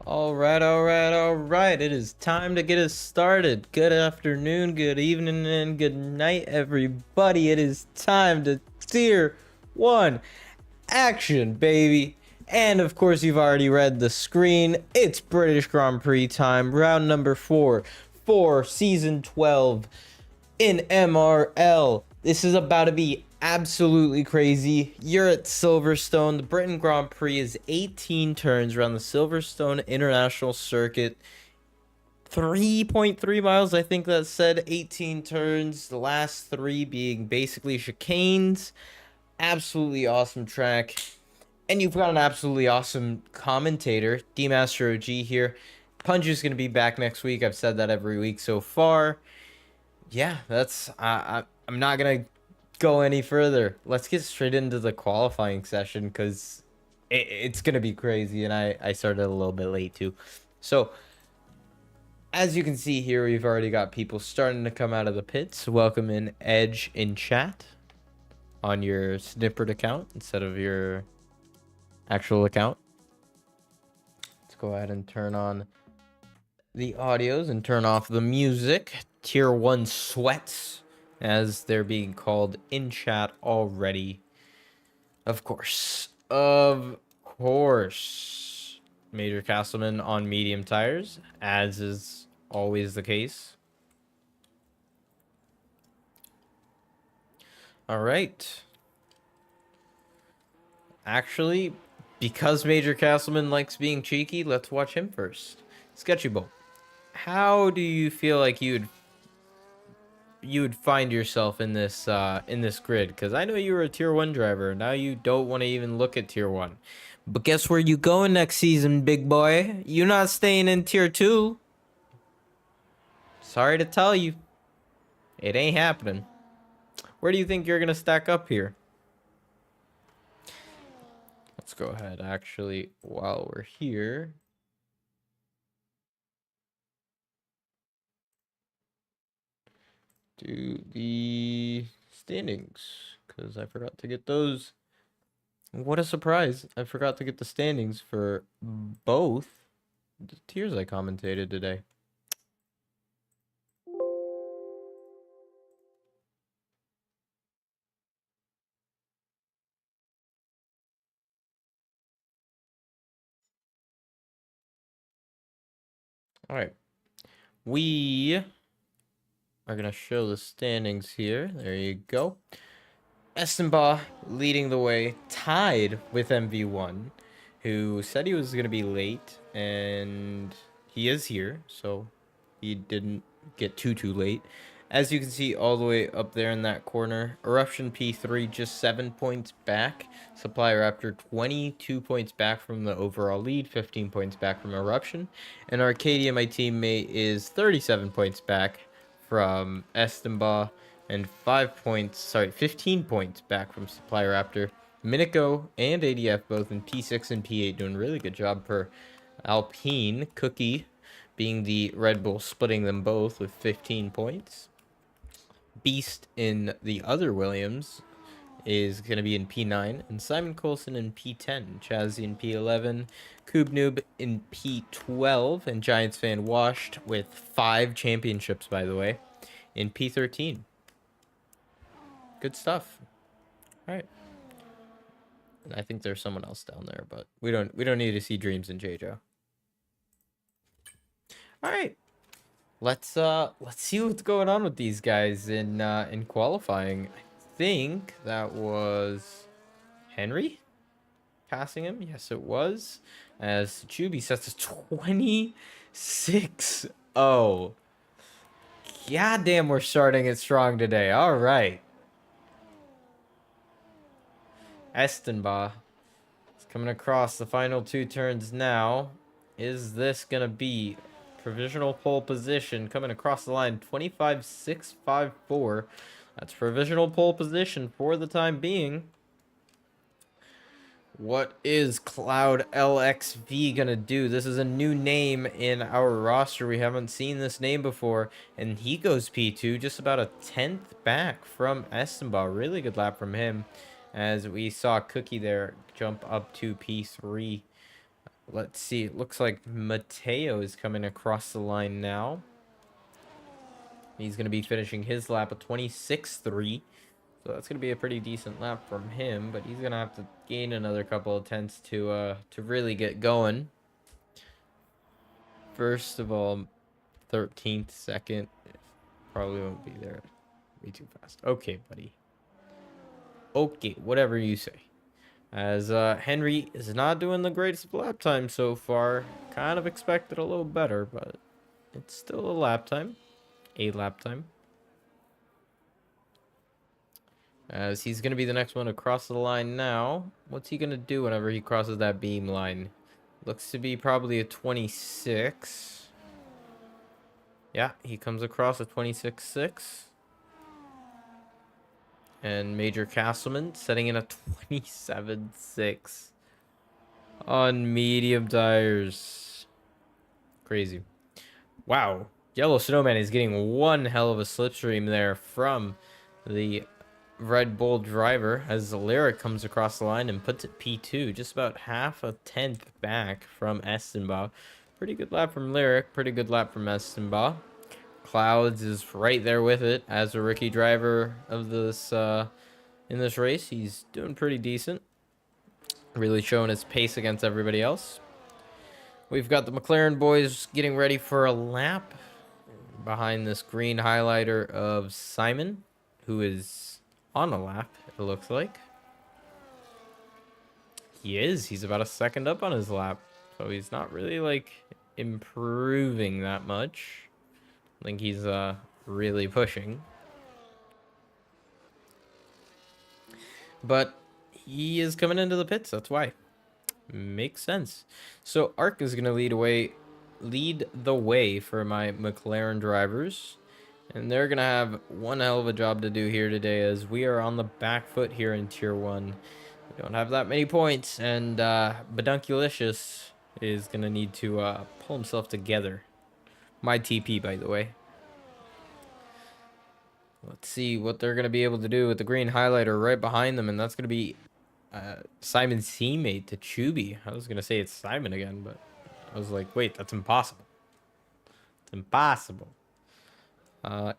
All right. It is time to get us started. Good afternoon, good evening, and good night, everybody. It is time to tier one action, baby. And of course, you've already read the screen. It's British Grand Prix time, round number 4 for season 12 in MRL. This is about to be absolutely crazy. You're at Silverstone. The Britain Grand Prix is 18 turns around the Silverstone International Circuit. 3.3 miles, I think that said. 18 turns, the last 3 being basically chicanes. Absolutely awesome track. And you've got an absolutely awesome commentator, D-Master OG here. Punch is going to be back next week. I've said that every week so far. Yeah, that's I'm not gonna go any further. Let's get straight into the qualifying session because it's gonna be crazy, and I started a little bit late too. So as you can see here, we've already got people starting to come out of the pits. Welcome in Edge in chat on your Snippered account instead of your actual account. Let's go ahead and turn on the audios and turn off the music. Tier 1 sweats, as they're being called in chat already. Of course. Major Castleman on medium tires, as is always the case. All right. Actually, because Major Castleman likes being cheeky, let's watch him first. Sketchy Bowl, how do you feel like you would find yourself in this grid? Because I know you were a tier 1 driver. Now you don't want to even look at tier 1. But guess where you going next season, big boy? You're not staying in tier 2. Sorry to tell you, it ain't happening. Where do you think you're gonna stack up here? Let's go ahead, actually, while we're here, do the standings, because I forgot to get those. What a surprise. I forgot to get the standings for both the tiers I commentated today. All right. We are going to show the standings here. There you go. Estenbaugh leading the way, tied with MV1, who said he was going to be late, and he is here, so he didn't get too late. As you can see all the way up there in that corner, Eruption P3 just 7 points back. Supply Raptor 22 points back from the overall lead, 15 points back from Eruption. And Arcadia, my teammate, is 37 points back from Estenbaugh and 15 points back from Supply Raptor. Minico and ADF both in P6 and P8 doing a really good job per Alpine. Cookie being the Red Bull, splitting them both with 15 points. Beast in the other Williams is going to be in P9, and Simon Coulson in P10, Chazzy in P11, Coob Noob in P12, and Giants Fan Washed with 5 championships, by the way, in P13. Good stuff. All right. And I think there's someone else down there, but we don't need to see Dreams and JJ. All right. Let's see what's going on with these guys in qualifying. I think that was Henry passing him. Yes, it was. As Chuby sets a 26-0. Goddamn, we're starting it strong today. All right. Estenbaugh is coming across the final 2 turns now. Is this gonna be provisional pole position coming across the line? 25.654. That's provisional pole position for the time being. What is Cloud LXV gonna do? This is a new name in our roster. We haven't seen this name before, and he goes P2, just about a 10th back from Estenbaugh. Really good lap from him, as we saw Cookie there jump up to P3. Let's see. It looks like Mateo is coming across the line now. He's going to be finishing his lap at 26.3. So that's going to be a pretty decent lap from him. But he's going to have to gain another couple of tenths to really get going. First of all, 13th, second. Probably won't be there. Be too fast. Okay, buddy. Okay, whatever you say. As Henry is not doing the greatest lap time so far. Kind of expected a little better, but it's still a lap time. A lap time. As he's going to be the next one across the line now. What's he going to do whenever he crosses that beam line? Looks to be probably a 26. Yeah, he comes across a 26.6. And Major Castleman setting in a 27.6 on medium tires. Crazy. Wow. Yellow Snowman is getting one hell of a slipstream there from the Red Bull driver as Lyric comes across the line and puts it P2, just about half a tenth back from Estenbaugh. Pretty good lap from Lyric, pretty good lap from Estenbaugh. Clouds is right there with it as a rookie driver of this in this race. He's doing pretty decent, really showing his pace against everybody else. We've got the McLaren boys getting ready for a lap behind this green highlighter of Simon, who is on a lap, it looks like. He is. He's about a second up on his lap. So he's not really, like, improving that much. I think he's really pushing. But he is coming into the pits. That's why. Makes sense. So Arc is going to lead the way for my McLaren drivers. And they're going to have one hell of a job to do here today as we are on the back foot here in Tier 1. We don't have that many points. And Bedunkulicious is going to need to pull himself together. My TP, by the way. Let's see what they're going to be able to do with the green highlighter right behind them. And that's going to be Simon's teammate, to Chubby. I was going to say it's Simon again, but I was like, wait, that's impossible. It's impossible.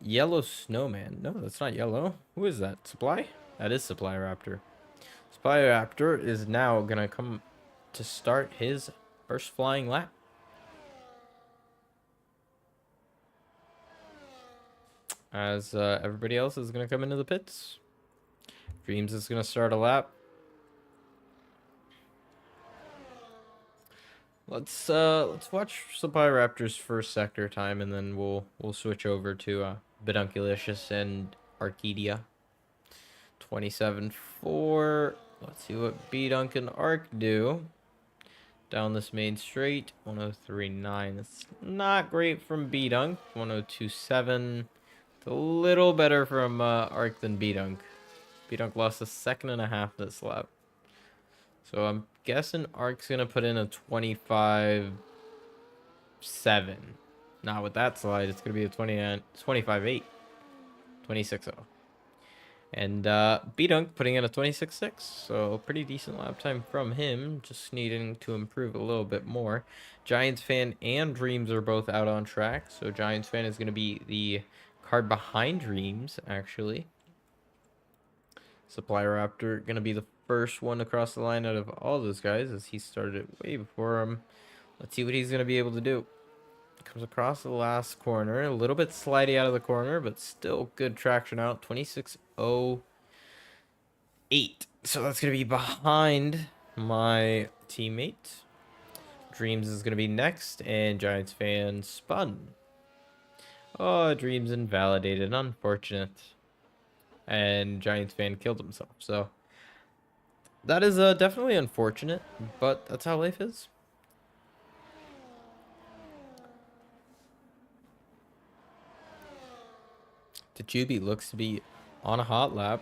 Yellow Snowman. No, that's not yellow. Who is that? Supply? That is Supply Raptor. Supply Raptor is now going to come to start his first flying lap. As everybody else is going to come into the pits. Dreams is going to start a lap. Let's watch Supply Raptor's first sector time, and then we'll switch over to Bedunkulicious and Arcadia. 27.4. Let's see what B-Dunk and Arc do. Down this main straight, 103.9. That's not great from B-Dunk. 102.7. It's a little better from Arc than B-Dunk. B-Dunk lost a second and a half this lap. So I'm guessing Arc's going to put in a 25.7. Not with that slide. It's going to be a 25.8. 26.0. And B-Dunk putting in a 26.6. So pretty decent lap time from him. Just needing to improve a little bit more. Giants Fan and Dreams are both out on track. So Giants Fan is going to be the car behind Dreams, actually. Supply Raptor going to be the first one across the line out of all those guys, as he started it way before him. Let's see what he's going to be able to do. Comes across the last corner. A little bit slidey out of the corner, but still good traction out. 26.08. So that's going to be behind my teammate. Dreams is going to be next, and Giants Fan spun. Oh, Dreams invalidated. Unfortunate. And Giants Fan killed himself. So that is definitely unfortunate, but that's how life is. Tachubi looks to be on a hot lap.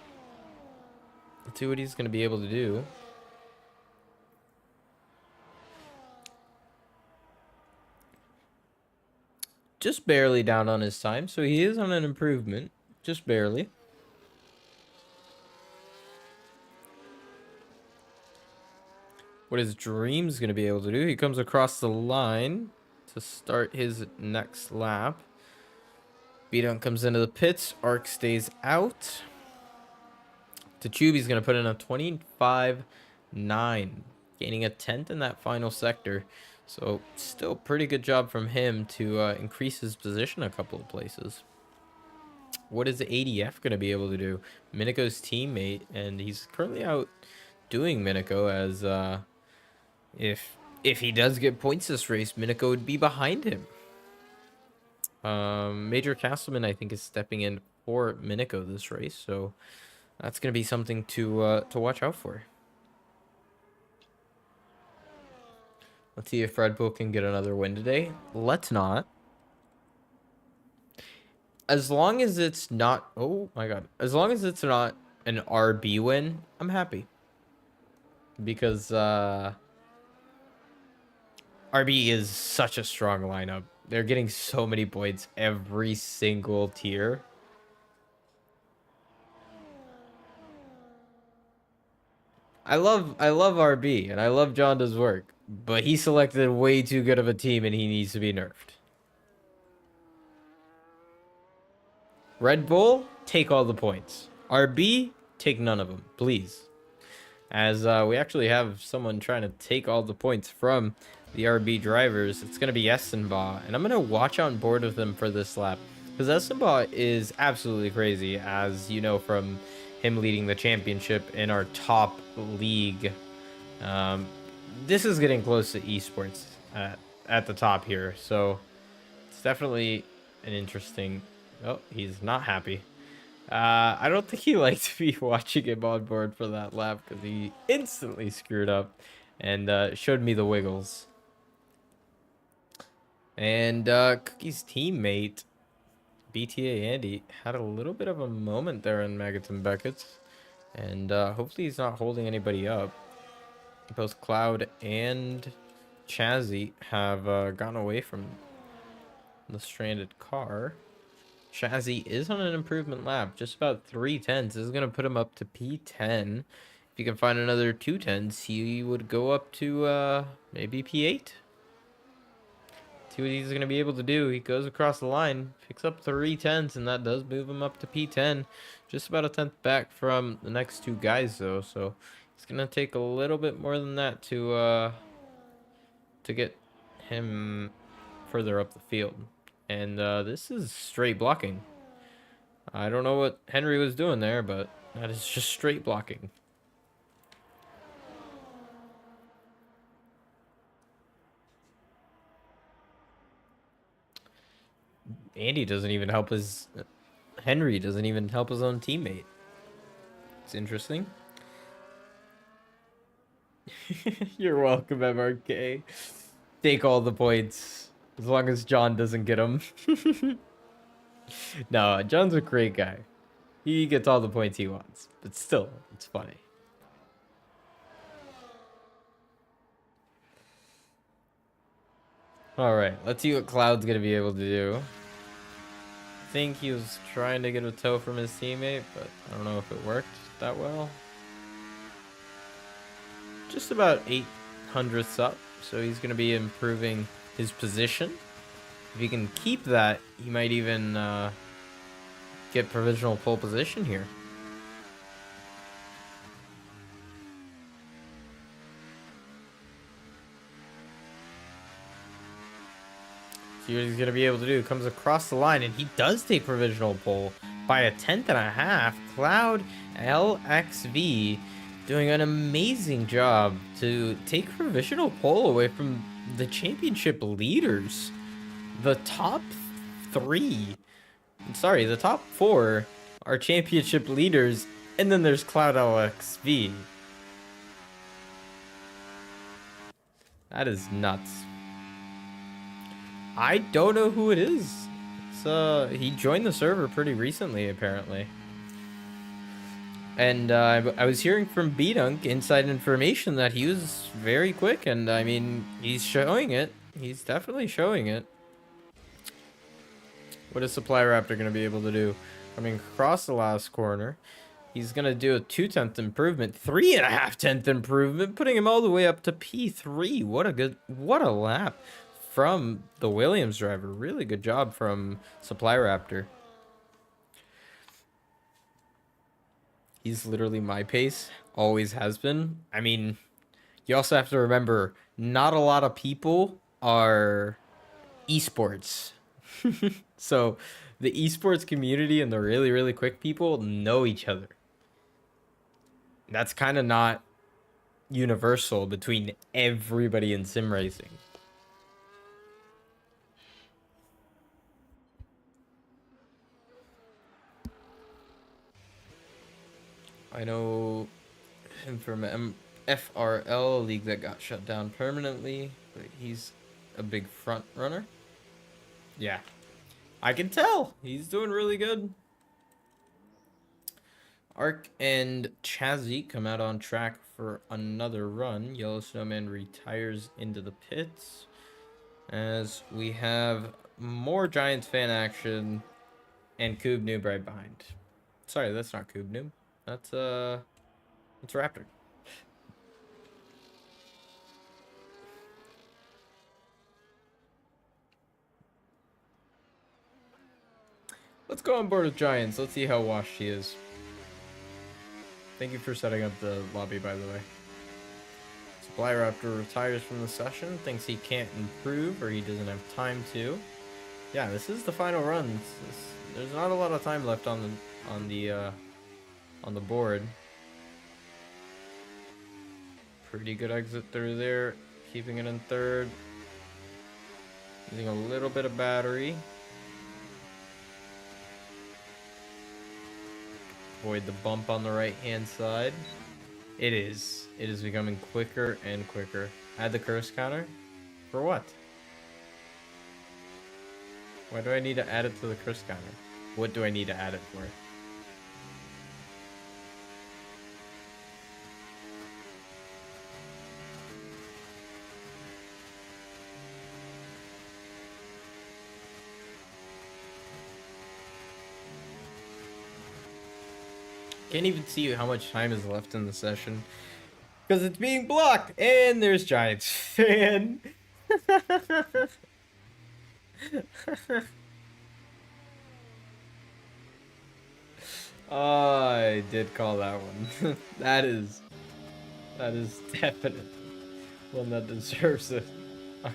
Let's see what he's going to be able to do. Just barely down on his time, so he is on an improvement. Just barely. what his dream's going to be able to do. He comes across the line to start his next lap. B-Dunk comes into the pits. Arc stays out. Tachubi's going to put in a 25-9, gaining a 10th in that final sector. So still pretty good job from him to increase his position a couple of places. What is the ADF going to be able to do? Minako's teammate, and he's currently out doing Minako as if he does get points this race, Minako would be behind him. Major Castleman, I think, is stepping in for Minako this race, so that's going to be something to watch out for. Let's see if Red Bull can get another win today. Let's not. As long as it's not... Oh, my God. As long as it's not an RB win, I'm happy. Because RB is such a strong lineup. They're getting so many points every single tier. I love RB, and I love Jonda's work. But he selected way too good of a team, and he needs to be nerfed. Red Bull, take all the points. RB, take none of them, please. As we actually have someone trying to take all the points from the RB drivers. It's going to be Essenbaugh, and I'm going to watch on board with him for this lap. Because Essenbaugh is absolutely crazy, as you know from him leading the championship in our top league. This is getting close to esports at the top here, so it's definitely an interesting... Oh, he's not happy. I don't think he liked me watching him on board for that lap because he instantly screwed up and showed me the wiggles. And Cookie's teammate, BTA Andy, had a little bit of a moment there in Megaton Beckett's. And hopefully he's not holding anybody up. Both Cloud and Chazzy have gotten away from the stranded car. Chazzy is on an improvement lap, just about 3 tenths. This is going to put him up to P10. If you can find another 2 tenths, he would go up to maybe P8. See what he's going to be able to do. He goes across the line, picks up 3 tenths, and that does move him up to P10. Just about a 10th back from the next 2 guys, though. So it's going to take a little bit more than that to get him further up the field. And this is straight blocking. I don't know what Henry was doing there, but that is just straight blocking. Andy doesn't even help his... Henry doesn't even help his own teammate. It's interesting. You're welcome, MRK. Take all the points. As long as John doesn't get them. No, John's a great guy. He gets all the points he wants. But still, it's funny. Alright, let's see what Cloud's going to be able to do. I think he was trying to get a tow from his teammate, but I don't know if it worked that well. Just about 800ths up, so he's going to be improving his position. If he can keep that, he might even get provisional pole position here. See what he's going to be able to do. Comes across the line, and he does take provisional pole by a 10.5. Cloud LXV doing an amazing job to take provisional pole away from the championship leaders. The top 3, sorry, the top 4 are championship leaders, and then there's Cloud LXV. That is nuts. I don't know who it is. It's, he joined the server pretty recently, apparently. And I was hearing from B-Dunk inside information that he was very quick, and I mean, he's showing it. He's definitely showing it. What is Supply Raptor going to be able to do? Coming across the last corner. He's going to do a 2/10 improvement, 3.5 improvement, putting him all the way up to P3. What a lap from the Williams driver. Really good job from Supply Raptor. He's literally my pace, always has been. I mean, you also have to remember, not a lot of people are esports. So the esports community and the really, really quick people know each other. That's kind of not universal between everybody in sim racing. I know him from FRL, a league that got shut down permanently, but he's a big front runner. Yeah, I can tell. He's doing really good. Ark and Chazzy come out on track for another run. Yellow Snowman retires into the pits. As we have more Giants fan action and Coob Noob right behind. Sorry, that's not Coob Noob. That's Raptor. Let's go on board with Giants. Let's see how washed he is. Thank you for setting up the lobby, by the way. Supply Raptor retires from the session, thinks he can't improve or he doesn't have time to. Yeah, this is the final run. There's not a lot of time left on the board. Pretty good exit through there, keeping it in third. Using a little bit of battery. Avoid the bump on the right hand side. It is becoming quicker and quicker. Add the curse counter? For what? Why do I need to add it to the curse counter? What do I need to add it for? Can't even see how much time is left in the session because it's being blocked. And there's Giants fan. Oh, I did call that one. that is definitely one that deserves a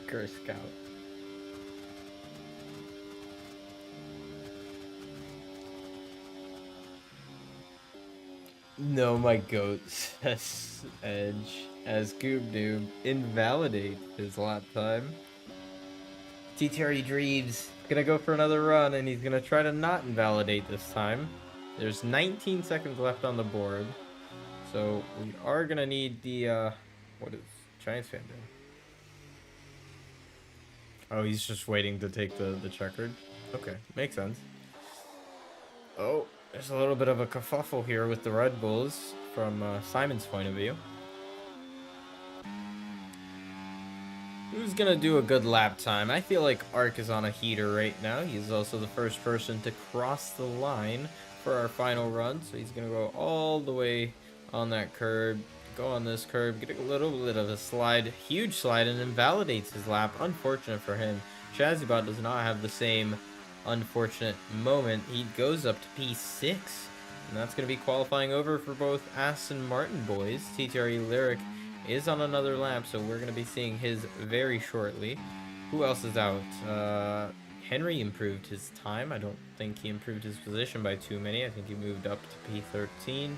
curse count. No, my goat says Edge as Goob Noob invalidate his lap time. TTRE Dreaves gonna go for another run and he's gonna try to not invalidate this time. There's 19 seconds left on the board. So we are gonna need the what is Giants fan doing? Oh, he's just waiting to take the checkered. Okay, makes sense. Oh, there's a little bit of a kerfuffle here with the Red Bulls from Simon's point of view. Who's gonna do a good lap time? I feel like Ark is on a heater right now. He's also the first person to cross the line for our final run. So he's gonna go all the way on that curb, go on this curb, get a little bit of a slide, huge slide, and invalidates his lap. Unfortunate for him. Shazibot does not have the same unfortunate moment. He goes up to P6, and that's going to be qualifying over for both Aston Martin boys. TTRE Lyric is on another lap, so we're going to be seeing his very shortly. Who else is out? Henry improved his time. I don't think he improved his position by too many. I think he moved up to P13.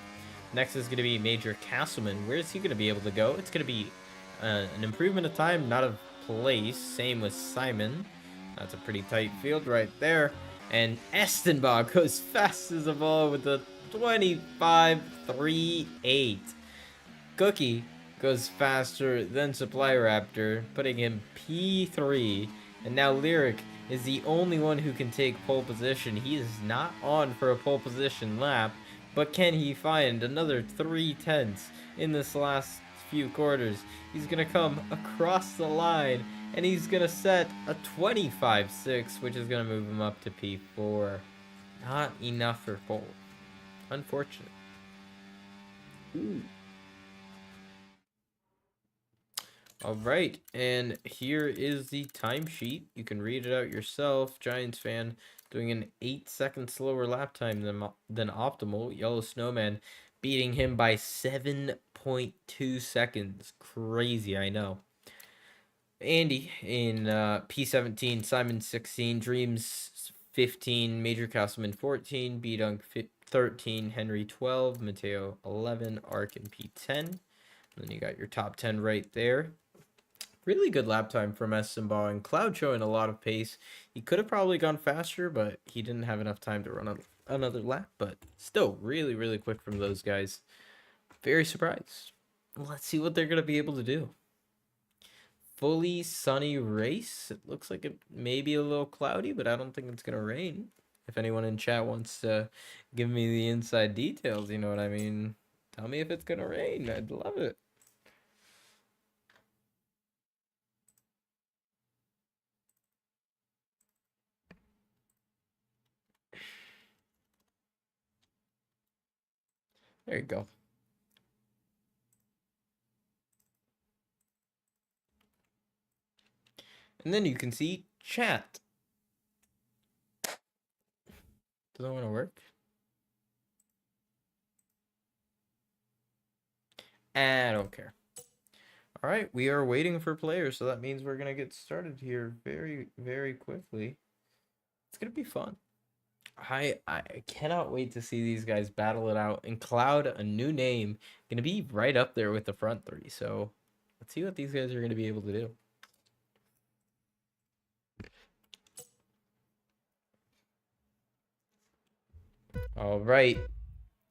Next is going to be Major Castleman. Where is he going to be able to go? It's going to be an improvement of time, not of place. Same with Simon. That's a pretty tight field right there. And Estenbach goes fast as a ball with a 25.38. Cookie goes faster than Supply Raptor, putting him P3. And now Lyric is the only one who can take pole position. He is not on for a pole position lap, but can he find another 3/10 in this last few quarters? He's going to come across the line, and he's going to set a 25.6, which is going to move him up to P4. Not enough for pole. Unfortunate. All right, and here is the timesheet. You can read it out yourself. Giants fan doing an 8-second slower lap time than optimal. Yellow Snowman beating him by 7.2 seconds. Crazy, I know. Andy in P17, Simon 16, Dreams 15, Major Castleman 14, B-Dunk 13, Henry 12, Mateo 11, Ark in P10. And then you got your top 10 right there. Really good lap time from Essenbaugh, and Cloud showing a lot of pace. He could have probably gone faster, but he didn't have enough time to run another lap. But still, really, really quick from those guys. Very surprised. Let's see what they're going to be able to do. Fully sunny race. It looks like it may be a little cloudy, but I don't think it's going to rain. If anyone in chat wants to give me the inside details, you know what I mean? Tell me if it's going to rain. I'd love it. There you go. And then you can see chat. Doesn't want to work. I don't care. All right, we are waiting for players, so that means we're going to get started here very, very quickly. It's going to be fun. I cannot wait to see these guys battle it out. And Cloud, a new name, going to be right up there with the front three. So let's see what these guys are going to be able to do. All right.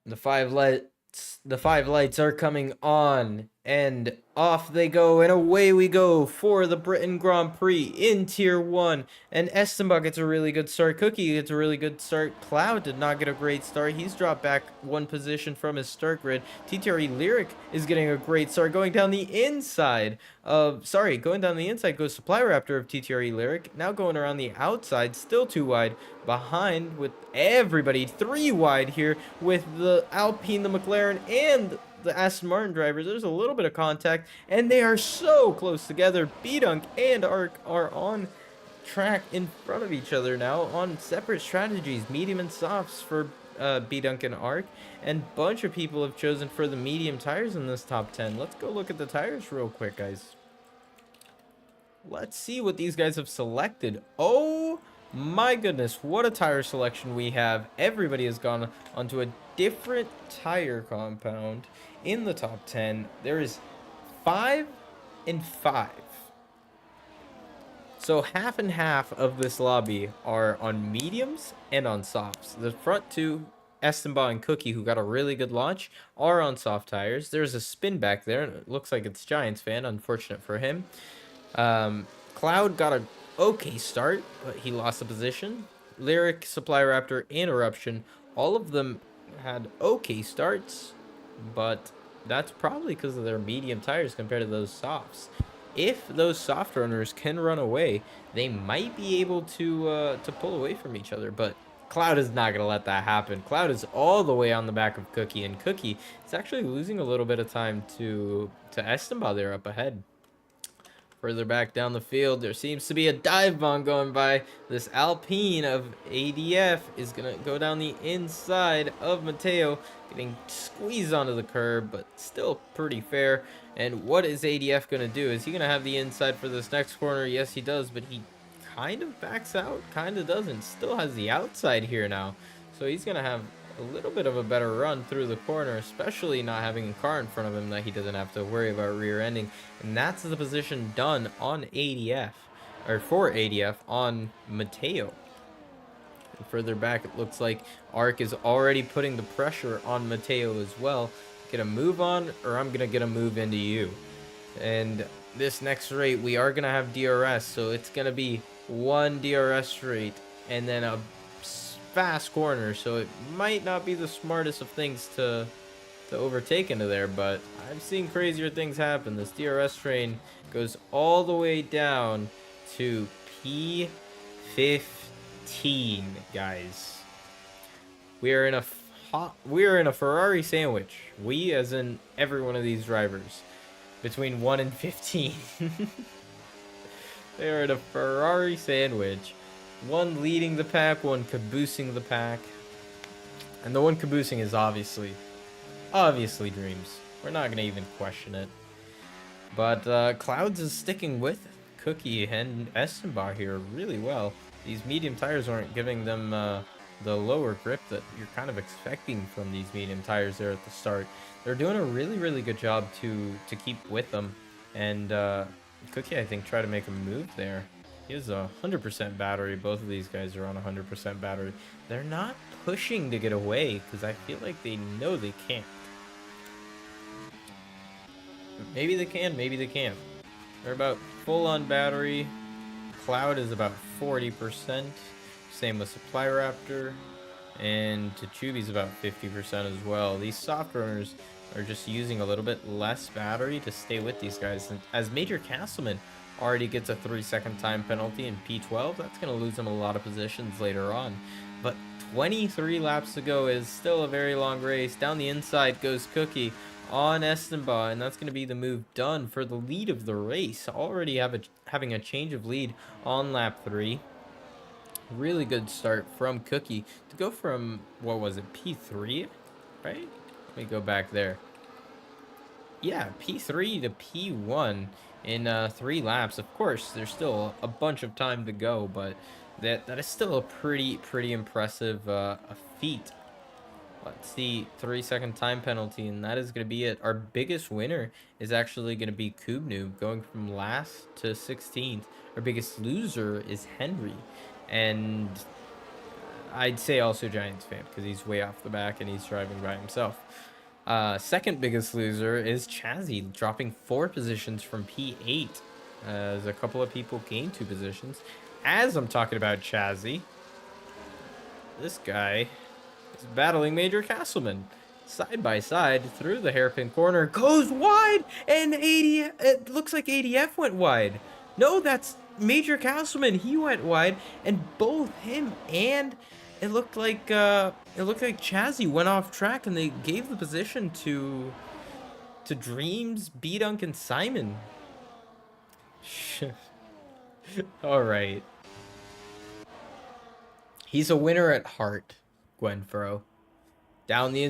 The five lights are coming on, and off they go, and away we go for the Britain Grand Prix in Tier 1. And Essenbach gets a really good start. Cookie gets a really good start. Cloud did not get a great start. He's dropped back one position from his start grid. TTRE Lyric is getting a great start, going down the inside of, going down the inside goes Supply Raptor of TTRE Lyric. Now going around the outside, still too wide behind with everybody 3 wide here with the Alpine, the McLaren, and the Aston Martin drivers. There's a little bit of contact, and they are so close together. B-Dunk and Ark are on track in front of each other now on separate strategies, medium and softs for B-Dunk and Ark, and a bunch of people have chosen for the medium tires in this top 10. Let's go look at the tires real quick, guys. Let's see what these guys have selected. Oh my goodness, what a tire selection we have. Everybody has gone onto a different tire compound in the top 10. There is 5 and 5. So half and half of this lobby are on mediums and on softs. The front two, Essenbaugh and Cookie, who got a really good launch, are on soft tires. There's a spin back there, and it looks like it's Giants fan. Unfortunate for him. Cloud got a okay start, but he lost the position. Lyric, Supply Raptor, and Eruption, all of them had okay starts, but that's probably because of their medium tires compared to those softs. If those soft runners can run away, they might be able to pull away from each other, but Cloud is not going to let that happen. Cloud is all the way on the back of Cookie, and Cookie is actually losing a little bit of time to Essenbaugh there up ahead. Further back down the field, there seems to be a dive bomb going by. This Alpine of ADF is going to go down the inside of Mateo, getting squeezed onto the curb, but still pretty fair. And what is ADF going to do? Is he going to have the inside for this next corner? Yes, he does, but he kind of backs out, kind of doesn't. Still has the outside here now. So he's going to have a little bit of a better run through the corner, especially not having a car in front of him that he doesn't have to worry about rear-ending. And that's the position done on ADF, or for ADF on Mateo. And further back, it looks like Ark is already putting the pressure on Mateo as well. Get a move on, or I'm gonna get a move into you. And this next rate, we are gonna have DRS, so it's gonna be one DRS rate and then a fast corner, so it might not be the smartest of things to overtake into there, but I've seen crazier things happen. This DRS train goes all the way down to P15, guys. We are in a we're in a Ferrari sandwich. We, as in every one of these drivers, between 1 and 15. They are in a Ferrari sandwich. One leading the pack, one caboosing the pack. And the one caboosing is obviously Dreams. We're not going to even question it. But Clouds is sticking with Cookie and Estenbar here really well. These medium tires aren't giving them the lower grip that you're kind of expecting from these medium tires there at the start. They're doing a really good job to keep with them. And Cookie, I think, tried to make a move there. He has a 100% battery. Both of these guys are on 100% battery. They're not pushing to get away because I feel like they know they can't. Maybe they can, maybe they can't. They're about full on battery. Cloud is about 40%. Same with Supply Raptor. And Tachubi's about 50% as well. These soft runners are just using a little bit less battery to stay with these guys. And as Major Castleman already gets a 3-second time penalty in P12, that's going to lose him a lot of positions later on. But 23 laps to go is still a very long race. Down the inside goes Cookie on Estenba, and that's going to be the move done for the lead of the race. Already having a change of lead on lap 3. Really good start from Cookie to go from, what was it, P3, right? Let me go back there. Yeah, P3 to P1 in 3 laps. Of course, there's still a bunch of time to go, but that is still a pretty impressive feat. Let's see, 3-second time penalty, and that is going to be it. Our biggest winner is actually going to be Kubnoob, going from last to 16th. Our biggest loser is Henry, and I'd say also Giants fan because he's way off the back and he's driving by himself. Second biggest loser is Chazzy, dropping 4 positions from P8. As a couple of people gained 2 positions. As I'm talking about Chazzy, this guy is battling Major Castleman side by side through the hairpin corner, goes wide, and it looks like ADF went wide. No, that's Major Castleman. He went wide, and both him and it looked like Chazzy went off track, and they gave the position to Dreams, B-Dunk, and Simon. All right. He's a winner at heart, Gwenfro. Down the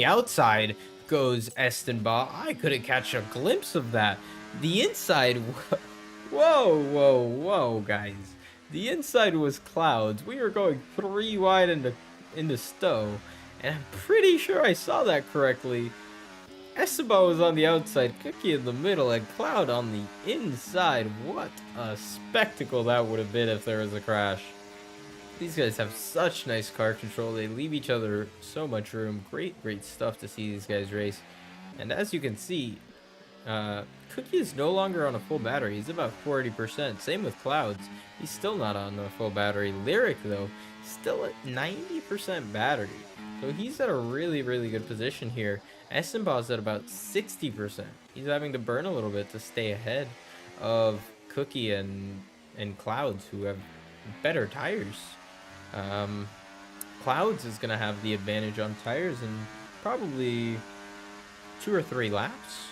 outside goes Estenba. I couldn't catch a glimpse of that. The inside, whoa, guys. The inside was Clouds. We were going 3 wide into Stowe, and I'm pretty sure I saw that correctly. Estenba was on the outside, Cookie in the middle, and Cloud on the inside. What a spectacle that would have been if there was a crash. These guys have such nice car control. They leave each other so much room. Great stuff to see these guys race. And as you can see, Cookie is no longer on a full battery. He's about 40%. Same with Clouds. He's still not on a full battery. Lyric, though, still at 90% battery. So he's at a really good position here. Estenba's at about 60%. He's having to burn a little bit to stay ahead of Cookie and Clouds, who have better tires. Clouds is going to have the advantage on tires in probably 2 or 3 laps.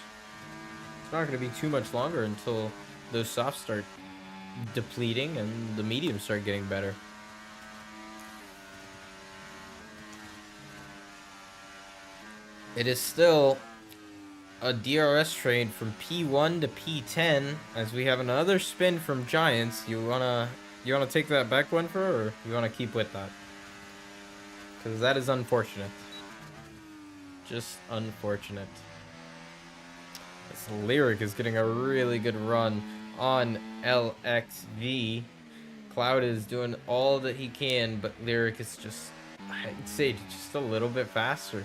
It's not going to be too much longer until those softs start depleting and the mediums start getting better. It is still a DRS trade from P1 to P10 as we have another spin from Giants. You wanna take that back one or you wanna keep with that? Because that is unfortunate. Just unfortunate. This Lyric is getting a really good run on LXV. Cloud is doing all that he can, but Lyric is just, I'd say, just a little bit faster.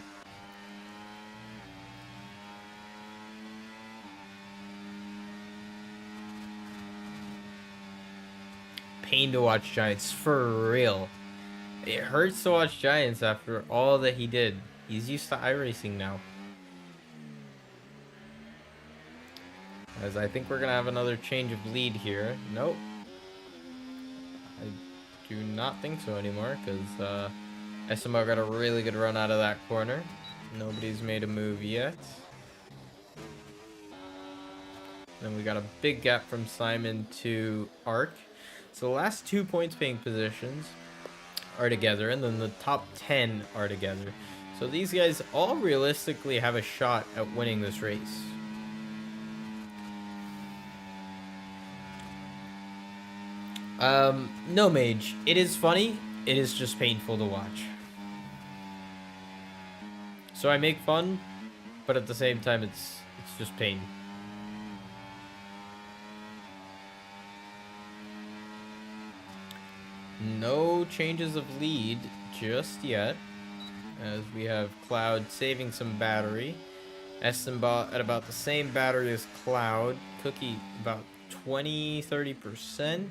Pain to watch Giants, for real. It hurts to watch Giants after all that he did. He's used to iRacing now. As I think we're going to have another change of lead here. Nope. I do not think so anymore, because SMR got a really good run out of that corner. Nobody's made a move yet. Then we got a big gap from Simon to Arc. So the last 2 points paying positions are together, and then the top 10 are together. So these guys all realistically have a shot at winning this race. No, Mage. It is funny. It is just painful to watch. So I make fun, but at the same time, it's just pain. No changes of lead just yet, as we have Cloud saving some battery. Essenbot at about the same battery as Cloud. Cookie about 20-30%.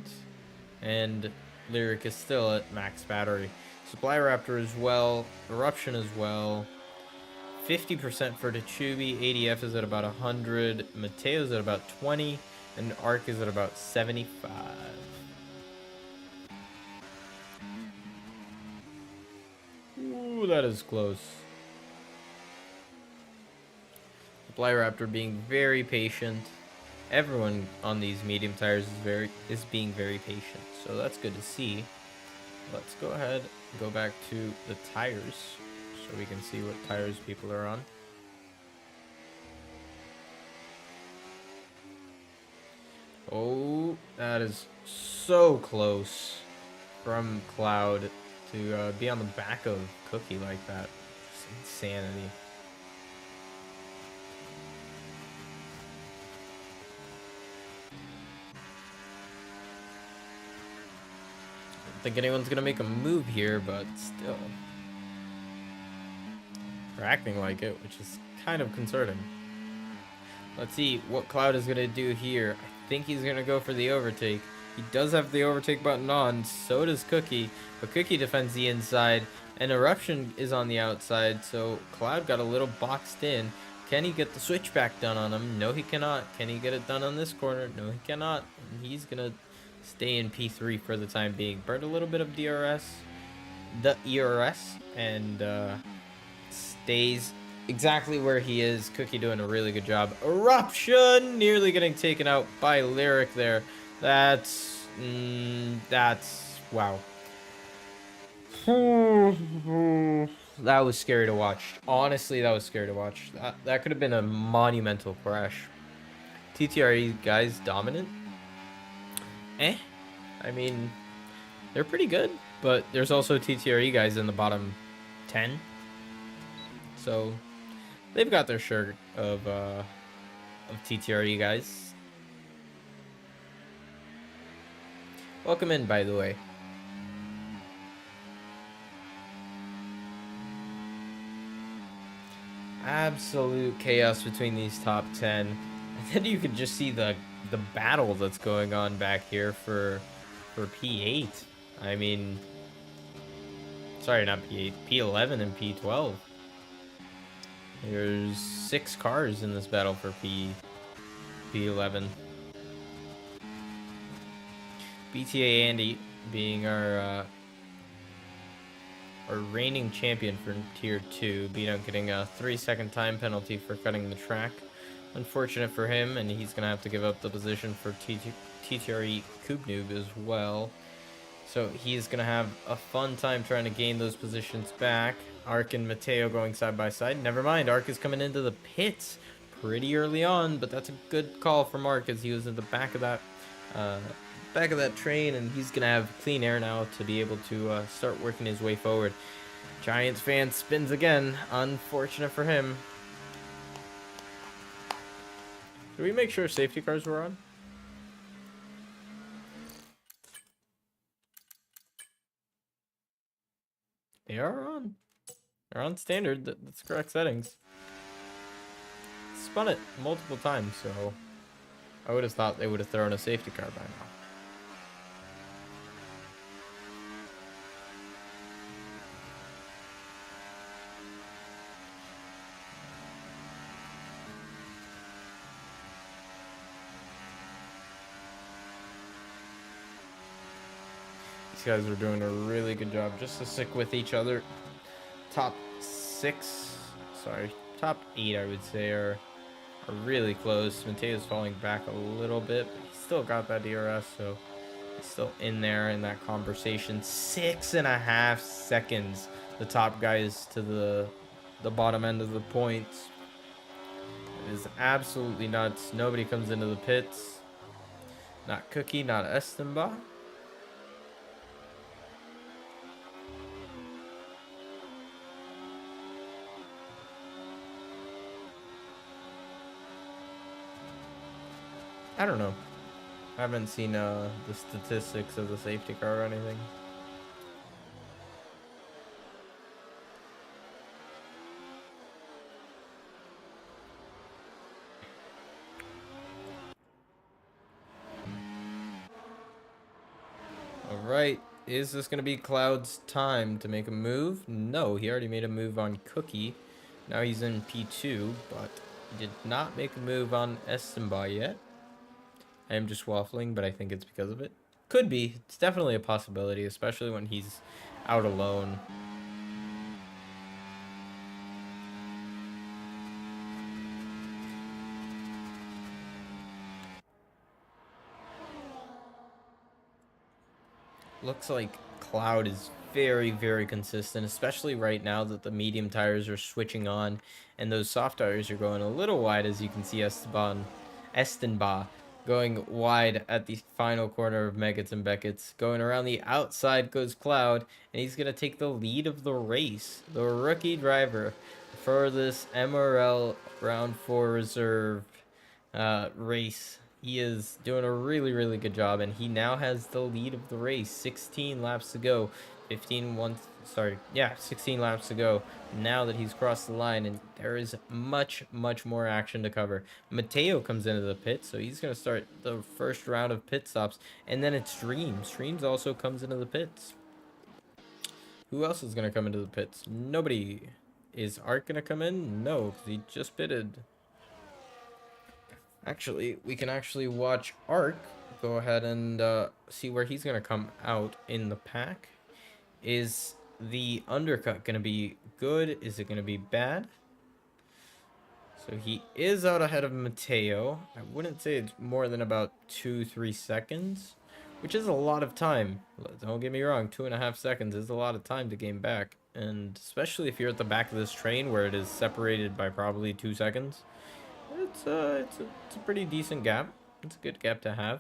And Lyric is still at max battery. Supply Raptor as well. Eruption as well. 50% for Tachubi. ADF is at about 100. Mateo's at about 20. And Arc is at about 75. Ooh, that is close. Supply Raptor being very patient. Everyone on these medium tires is being very patient, so that's good to see. Let's go ahead and go back to the tires so we can see what tires people are on. Oh, that is so close from Cloud to be on the back of Cookie like that. It's insanity. I don't think anyone's gonna make a move here, but still. They're acting like it, which is kind of concerning. Let's see what Cloud is gonna do here. I think he's gonna go for the overtake. He does have the overtake button on, so does Cookie, but Cookie defends the inside, and Eruption is on the outside, so Cloud got a little boxed in. Can he get the switchback done on him? No, he cannot. Can he get it done on this corner? No, he cannot. And he's gonna stay in P3 for the time being. Burned a little bit of the ERS, and stays exactly where he is. Cookie doing a really good job. Eruption nearly getting taken out by Lyric there. That's wow. That was scary to watch. Honestly, that was scary to watch. That could have been a monumental crash. TTRE guys dominant. I mean, they're pretty good, but there's also TTRE guys in the bottom 10. So they've got their share of TTRE guys. Welcome in, by the way. Absolute chaos between these top 10. And then you can just see the battle that's going on back here for P8. I mean, sorry, not P8, P11 and P12. There's 6 cars in this battle for P11. BTA Andy being our reigning champion for Tier 2, beat out getting a 3-second time penalty for cutting the track. Unfortunate for him, and he's going to have to give up the position for TTRE Kubnoob as well. So he's going to have a fun time trying to gain those positions back. Arc and Mateo going side by side. Never mind, Arc is coming into the pits pretty early on, but that's a good call from Arc as he was in the back of that train, and he's going to have clean air now to be able to start working his way forward. Giants fan spins again. Unfortunate for him. Did we make sure safety cars were on? They are on. They're on standard. That's correct settings. Spun it multiple times, so I would have thought they would have thrown a safety car by now. These guys are doing a really good job just to stick with each other. Top 6, sorry, top 8, I would say, are really close. Mateo's falling back a little bit, but he's still got that DRS, so he's still in there in that conversation. 6.5 seconds. The top guys to the bottom end of the points. It is absolutely nuts. Nobody comes into the pits. Not Cookie, not Estenba. I don't know. I haven't seen the statistics of the safety car or anything. Alright, is this going to be Cloud's time to make a move? No, he already made a move on Cookie. Now he's in P2, but he did not make a move on Estenba yet. I am just waffling, but I think it's because of it. Could be. It's definitely a possibility, especially when he's out alone. Looks like Cloud is very, very consistent, especially right now that the medium tires are switching on and those soft tires are going a little wide, as you can see Estenba going wide at the final corner of Meggetts and Beckett's. Going around the outside goes Cloud, and he's going to take the lead of the race. The rookie driver for this MRL Round 4 Reserve race. He is doing a really, really good job, and he now has the lead of the race. 16 laps to go. 16 laps to go now that he's crossed the line, and there is much, much more action to cover. Mateo comes into the pit, so he's going to start the first round of pit stops, and then it's Streams. Streams also comes into the pits. Who else is going to come into the pits? Nobody. Is Art going to come in? No, because he just pitted. Actually, we can actually watch Ark go ahead and see where he's going to come out in the pack. Is the undercut going to be good? Is it going to be bad? So he is out ahead of Mateo. I wouldn't say it's more than about 2-3 seconds, which is a lot of time. Don't get me wrong, 2.5 seconds is a lot of time to gain back. And especially if you're at the back of this train where it is separated by probably 2 seconds. It's a pretty decent gap. It's a good gap to have.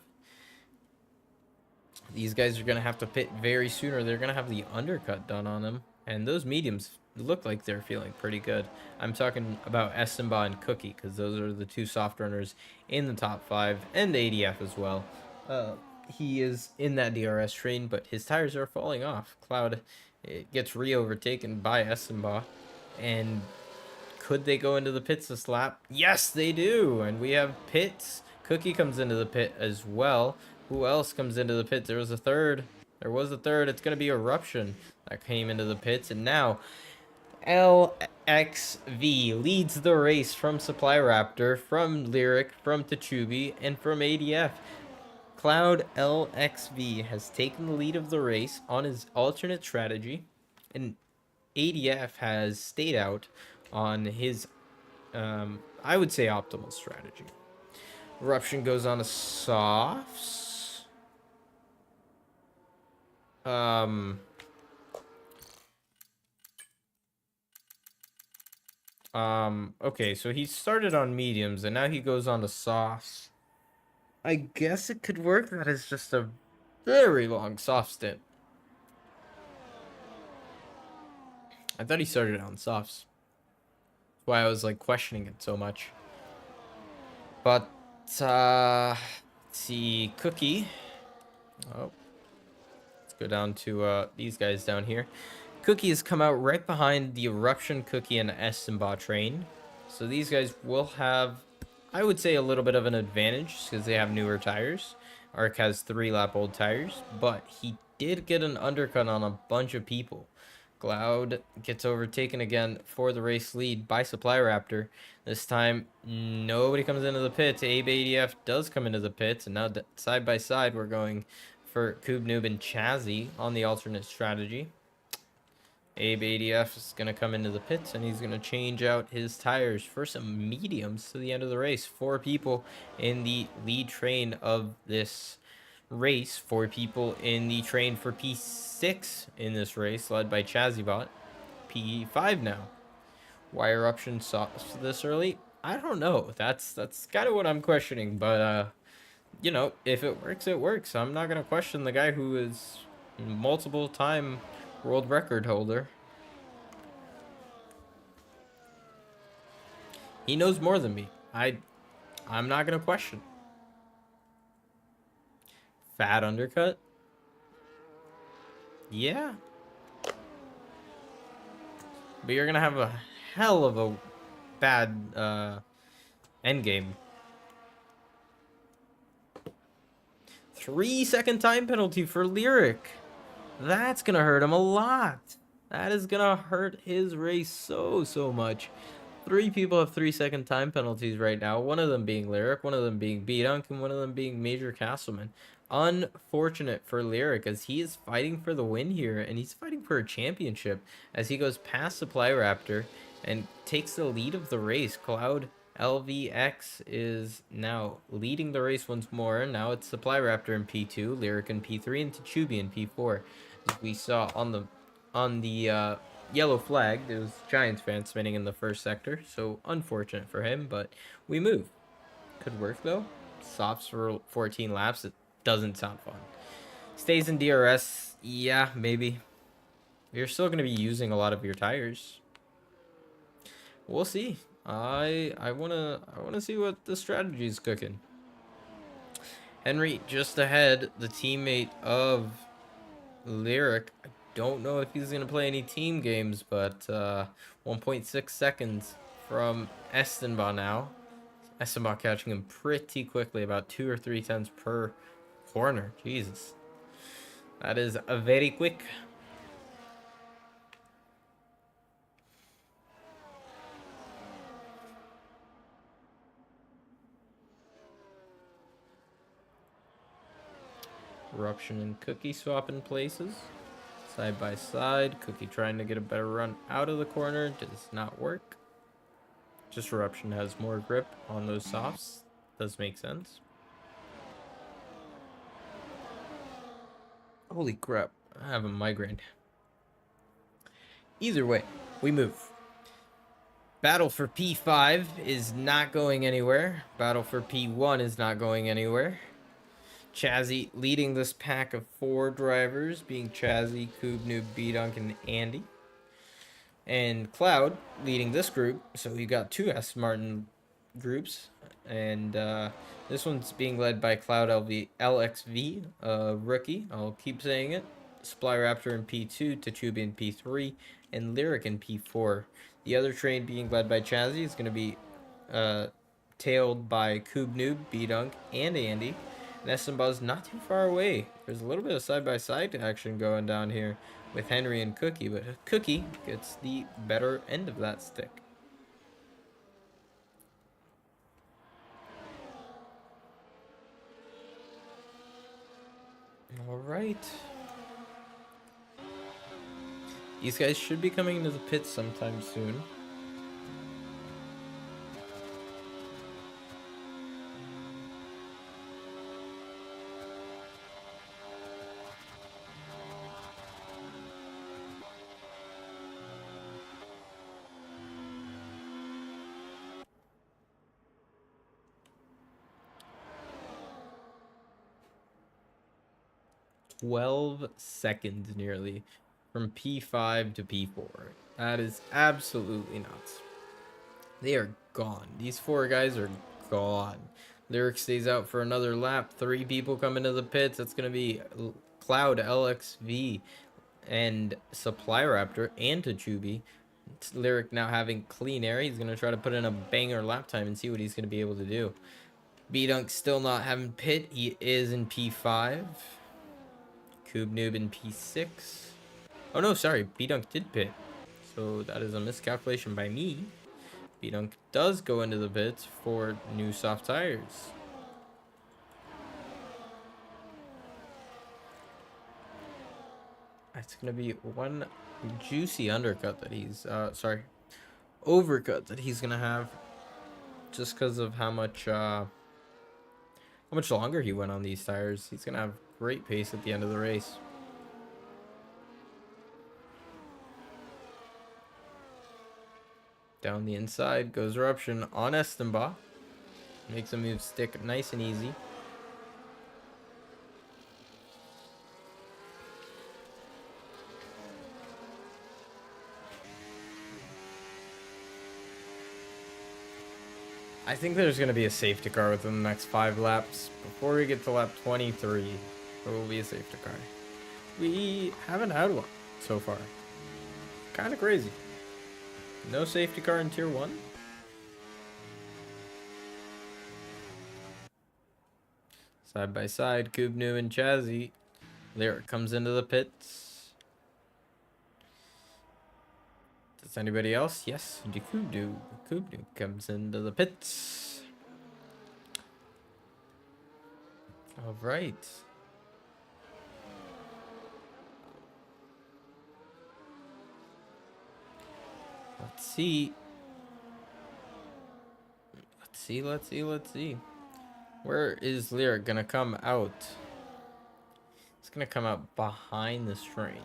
These guys are going to have to pit very soon, or they're going to have the undercut done on them. And those mediums look like they're feeling pretty good. I'm talking about Estenba and Cookie, because those are the two soft runners in the top 5, and ADF as well. He is in that DRS train, but his tires are falling off. Cloud gets re-overtaken by Estenba, and could they go into the pits this lap? Yes, they do. And we have pits. Cookie comes into the pit as well. Who else comes into the pit? There was a third. It's going to be Eruption that came into the pits. And now LXV leads the race from Supply Raptor, from Lyric, from Tachubi, and from ADF. Cloud LXV has taken the lead of the race on his alternate strategy. And ADF has stayed out on his, I would say, optimal strategy. Eruption goes on to softs. Okay, so he started on mediums, and now he goes on to softs. I guess it could work. That is just a very long soft stint. I thought he started on softs. That's why I was like questioning it so much. But let's see, Cookie. Oh, let's go down to these guys down here. Cookie has come out right behind the Eruption, Cookie, and Estenba train. So these guys will have, I would say, a little bit of an advantage because they have newer tires. Ark has 3-lap-old tires, but he did get an undercut on a bunch of people. Cloud gets overtaken again for the race lead by Supply Raptor. This time, nobody comes into the pits. Abe ADF does come into the pits, and now side by side, we're going for Coob Noob and Chazzy on the alternate strategy. Abe ADF is going to come into the pits, and he's going to change out his tires for some mediums to the end of the race. 4 people in the lead train of this race. 4 people in the train for P6 in this race, led by Chazzybot. P5 now. Why eruption stops this early? I don't know. That's kind of what I'm questioning, but you know, if it works, it works. I'm not gonna question the guy who is multiple time world record holder. He knows more than me. I'm not gonna question. Fat undercut? Yeah. But you're gonna have a hell of a bad end game. 3-second time penalty for Lyric. That's gonna hurt him a lot. That is gonna hurt his race so much. 3 people have 3-second time penalties right now. One of them being Lyric, one of them being B-Dunk, and one of them being Major Castleman. Unfortunate for Lyric, as he is fighting for the win here, and he's fighting for a championship as he goes past Supply Raptor and takes the lead of the race. Cloud LVX is now leading the race once more. Now it's Supply Raptor in P2, Lyric in P3, and Tachubi in P4. As we saw on the yellow flag, there was Giants fan spinning in the first sector, so unfortunate for him, but we move. Could work though. Softs for 14 laps. It doesn't sound fun. Stays in DRS. Yeah, maybe. You're still going to be using a lot of your tires. We'll see. I wanna see what the strategy is cooking. Henry just ahead, the teammate of Lyric. I don't know if he's gonna play any team games, but 1.6 seconds from Estenba now. Estenba catching him pretty quickly, about 2 or 3 tenths per corner. Jesus, that is a very quick. Eruption and Cookie swapping places. Side by side. Cookie trying to get a better run out of the corner. Does not work. Just Eruption has more grip on those softs. Does make sense. Holy crap. I have a migraine. Either way, we move. Battle for P5 is not going anywhere. Battle for P1 is not going anywhere. Chazzy leading this pack of 4 drivers, being Chazzy, Coob, Noob, B-Dunk, and Andy. And Cloud leading this group. So you got 2 S Martin groups. And this one's being led by Cloud LXV, rookie. I'll keep saying it. Supply Raptor in P2, Tachubi in P3, and Lyric in P4. The other train being led by Chazzy is going to be tailed by Coob Noob, B-Dunk, and Andy. And Buzz not too far away. There's a little bit of side-by-side action going down here with Henry and Cookie, but Cookie gets the better end of that stick. All right. These guys should be coming into the pits sometime soon. "12 seconds nearly from P5 to P4. That is absolutely nuts. They are gone. These 4 guys are gone. Lyric stays out for another lap. 3 people come into the pits. That's going to be Cloud, LXV, and Supply Raptor, and Tachubi. Lyric now having clean air. He's going to try to put in a banger lap time and see what he's going to be able to do. B-Dunk still not having pit. He is in P5. Coob Noob in P6. Oh no, sorry. B-Dunk did pit. So that is a miscalculation by me. B-Dunk does go into the pits for new soft tires. It's gonna be one juicy undercut that he's sorry, overcut that he's gonna have, just because of how much longer he went on these tires. He's gonna have great pace at the end of the race. Down the inside goes Eruption on Estenbaugh. Makes him move stick nice and easy. I think there's going to be a safety car within the next 5 laps. Before we get to lap 23, there will be a safety car. We haven't had one so far. Kind of crazy. No safety car in Tier 1. Side by side, Kubnu and Chazzy. Lyric comes into the pits. Does anybody else? Yes, Kubnu. Kubnu comes into the pits. All right. Let's see. Let's see. Where is Lyric gonna come out? He's gonna come out behind the train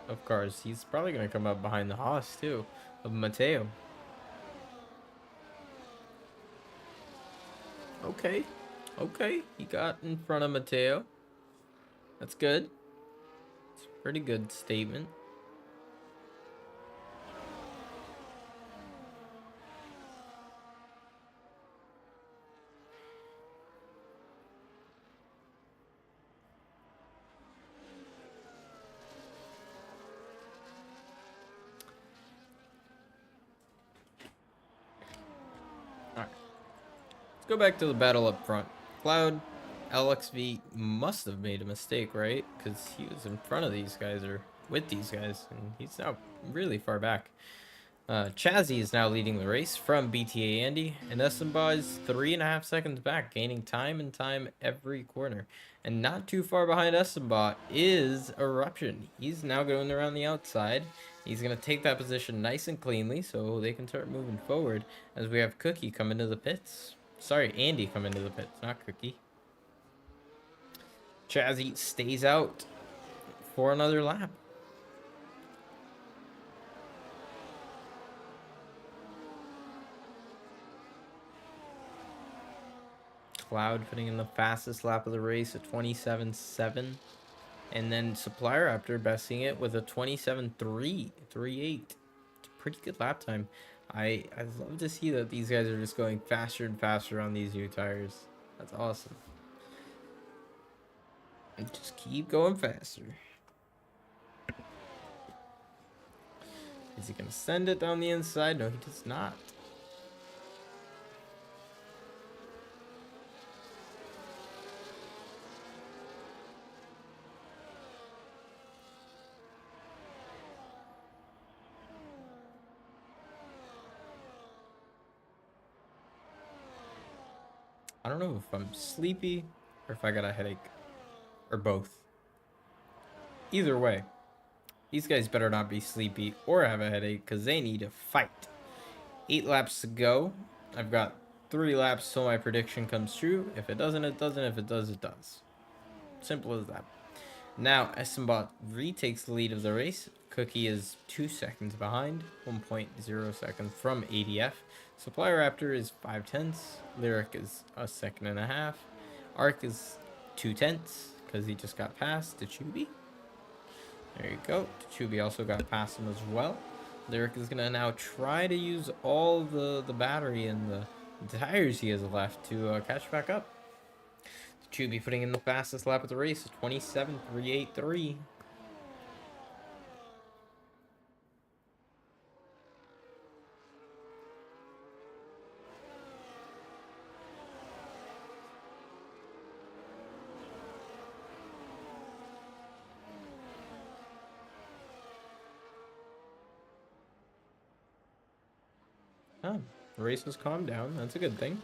of cars. He's probably gonna come out behind the Haas too, of Mateo. Okay. Okay. He got in front of Mateo. That's good. It's a pretty good statement. Alright. Let's go back to the battle up front. Cloud, LXV must have made a mistake, right? Because he was in front of these guys, or with these guys, and he's now really far back. Chazzy is now leading the race from BTA Andy, and Estenbaugh is 3.5 seconds back, gaining time and time every corner. And not too far behind Estenbaugh is Eruption. He's now going around the outside. He's going to take that position nice and cleanly so they can start moving forward as we have Cookie come into the pits. Sorry, Andy come into the pits, not Cookie. Chazzy stays out for another lap. Cloud putting in the fastest lap of the race at 27.7. And then Supplier Raptor besting it with a 27.338. It's a pretty good lap time. I love to see that these guys are just going faster and faster on these new tires. That's awesome. And just keep going faster. Is he going to send it down the inside? No, he does not. I don't know if I'm sleepy or if I got a headache. Or both. Either way, these guys better not be sleepy or have a headache because they need to fight. 8 laps to go. I've got 3 laps till my prediction comes true. If it doesn't, it doesn't. If it does, it does. Simple as that. Now, Estenbaugh retakes the lead of the race. Cookie is 2 seconds behind, 1.0 seconds from ADF. Supplier Raptor is 5/10. Lyric is a second and a half. Arc is 2/10 because he just got past Tachubi. There you go. Tachubi also got past him as well. Lyric is going to now try to use all the battery and the tires he has left to catch back up. Tachubi putting in the fastest lap of the race, 27.383. Oh, the race has calmed down. That's a good thing.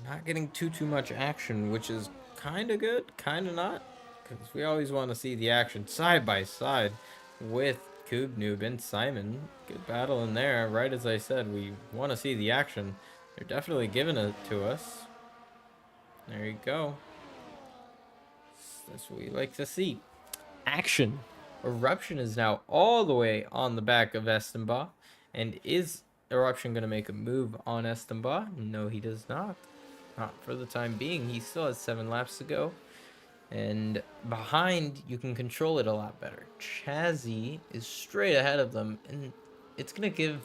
Not getting too much action, which is kind of good, kind of not. Because we always want to see the action side by side with Coob Noob and Simon. Good battle in there. Right as I said, we want to see the action. They're definitely giving it to us. There you go. That's what we like to see. Action. Eruption is now all the way on the back of Estenba. And is Eruption going to make a move on Estenba? No, he does not. Not for the time being. He still has 7 laps to go. And behind, you can control it a lot better. Chazzy is straight ahead of them. And it's going to give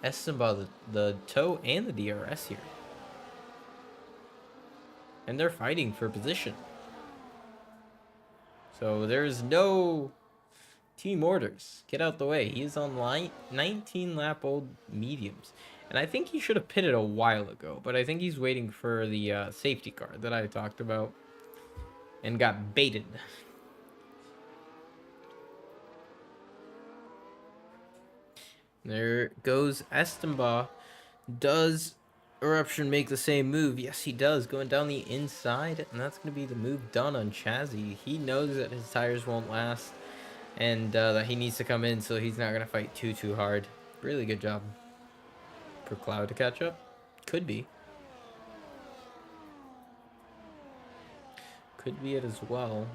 Estenba the toe and the DRS here. And they're fighting for position. So there's no team orders. Get out the way. He is on 19-lap-old mediums. And I think he should have pitted a while ago. But I think he's waiting for the safety car that I talked about. And got baited. There goes Estenba. Does Eruption make the same move? Yes, he does. Going down the inside. And that's going to be the move done on Chazzy. He knows that his tires won't last. And that he needs to come in, so he's not going to fight too hard. Really good job for Cloud to catch up. Could be. Could be it as well.